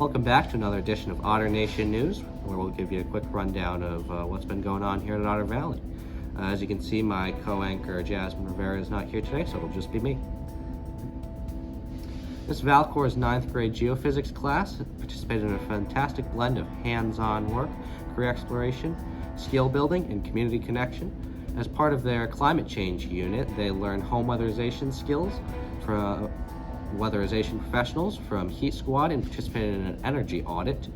Welcome back to another edition of Otter Nation News, where we'll give you a quick rundown of what's been going on here at Otter Valley. As you can see, my co-anchor Jasmine Rivera is not here today, so it'll just be me. Miss Valcour's 9th grade geophysics class participated in a fantastic blend of hands-on work, career exploration, skill building, and community connection. As part of their climate change unit, they learned home weatherization skills from weatherization professionals from Heat Squad and participated in an energy audit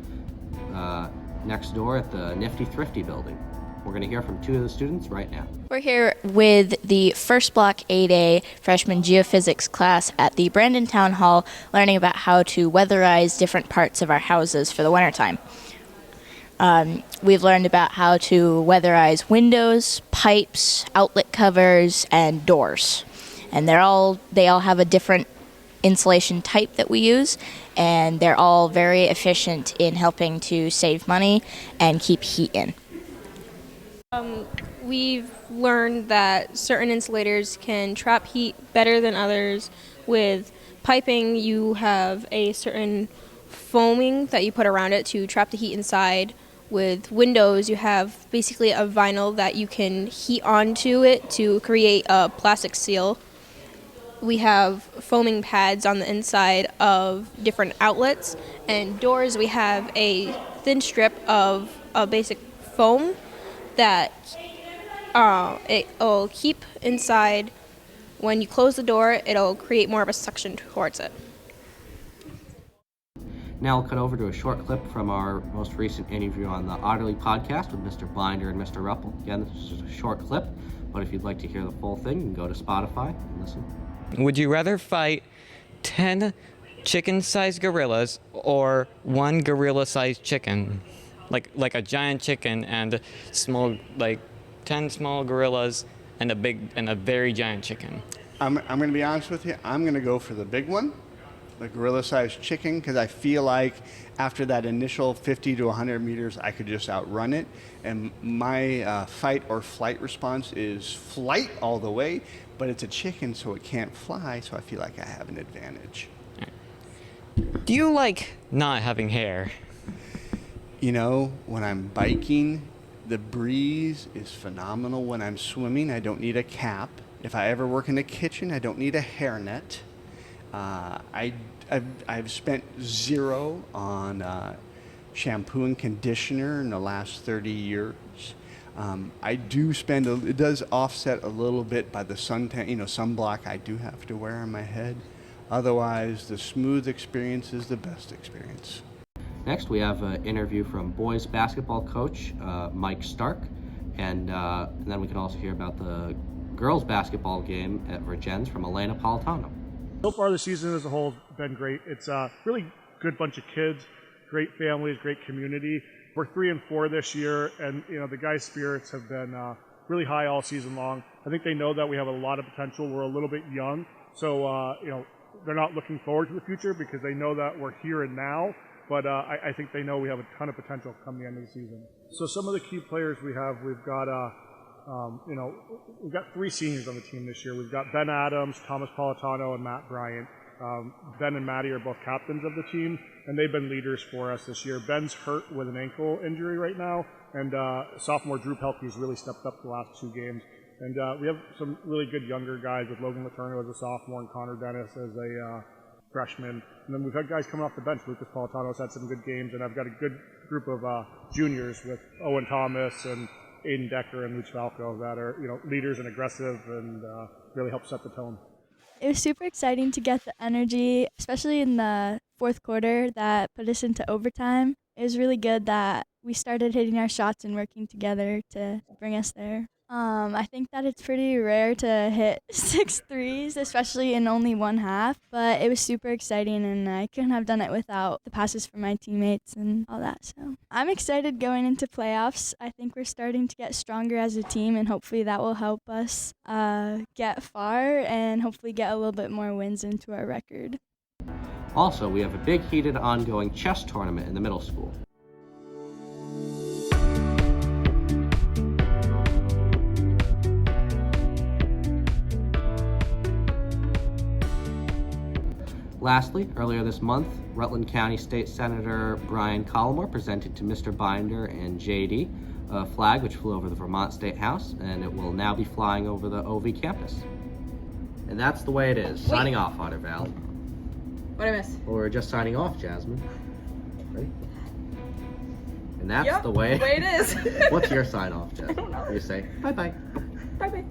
next door at the Nifty Thrifty building. We're going to hear from two of the students right now. We're here with the first block 8A freshman geophysics class at the Brandon Town Hall, learning about how to weatherize different parts of our houses for the wintertime. We've learned about how to weatherize windows, pipes, outlet covers, and doors. And they all have a different insulation type that we use, and they're all very efficient in helping to save money and keep heat in. We've learned that certain insulators can trap heat better than others. With piping, you have a certain foaming that you put around it to trap the heat inside. With windows, you have basically a vinyl that you can heat onto it to create a plastic seal. We have foaming pads on the inside of different outlets, and doors we have a thin strip of a basic foam that it'll keep inside. When you close the door, it'll create more of a suction towards it. Now we'll cut over to a short clip from our most recent interview on the Otterly podcast with Mr. Blinder and Mr. Ruppel. Again, this is just a short clip, but if you'd like to hear the full thing, you can go to Spotify and listen. Would you rather fight 10 chicken-sized gorillas or one gorilla-sized chicken? Like a giant chicken and small, like 10 small gorillas and a very giant chicken. I'm going to be honest with you. I'm going to go for the big one, the gorilla-sized chicken, because I feel like after that initial 50 to 100 meters, I could just outrun it. And my fight or flight response is flight all the way, but it's a chicken, so it can't fly, so I feel like I have an advantage. Do you like not having hair? You know, when I'm biking, the breeze is phenomenal. When I'm swimming, I don't need a cap. If I ever work in the kitchen, I don't need a hairnet. I've spent zero on shampoo and conditioner in the last 30 years. I do spend, it does offset a little bit by the suntan, sunblock I do have to wear on my head. Otherwise, the smooth experience is the best experience. Next, we have an interview from boys basketball coach Mike Stark, and then we can also hear about the girls basketball game at Virgins from Elena Politano. So far, the season as a whole has been great. It's a really good bunch of kids, great families, great community. We're 3-4 this year, and the guys' spirits have been really high all season long. I think they know that we have a lot of potential. We're a little bit young, so they're not looking forward to the future because they know that we're here and now. But I think they know we have a ton of potential come the end of the season. So some of the key players we've got we've got 3 seniors on the team this year. We've got Ben Adams, Thomas Politano, and Matt Bryant. Ben and Maddie are both captains of the team, and they've been leaders for us this year. Ben's hurt with an ankle injury right now, and sophomore Drew Pelkey's really stepped up the last 2 games. And we have some really good younger guys with Logan Letourneau as a sophomore and Connor Dennis as a freshman. And then we've had guys coming off the bench. Lucas Politano's had some good games, and I've got a good group of juniors with Owen Thomas and Aiden Decker and Luch Falco that are leaders and aggressive and really help set the tone. It was super exciting to get the energy, especially in the fourth quarter that put us into overtime. It was really good that we started hitting our shots and working together to bring us there. I think that it's pretty rare to hit 6 threes, especially in only one half, but it was super exciting, and I couldn't have done it without the passes from my teammates and all that. So I'm excited going into playoffs. I think we're starting to get stronger as a team, and hopefully that will help us get far and hopefully get a little bit more wins into our record. Also, we have a big heated ongoing chess tournament in the middle school. Lastly, earlier this month, Rutland County State Senator Brian Collmore presented to Mr. Binder and JD a flag which flew over the Vermont State House, and it will now be flying over the OV campus. And that's the way it is. Signing off, Otter Valley. What'd I miss? Well, we're just signing off, Jasmine. Ready? And that's the way it is. What's your sign off, Jasmine? I don't know. You say bye-bye. Bye-bye.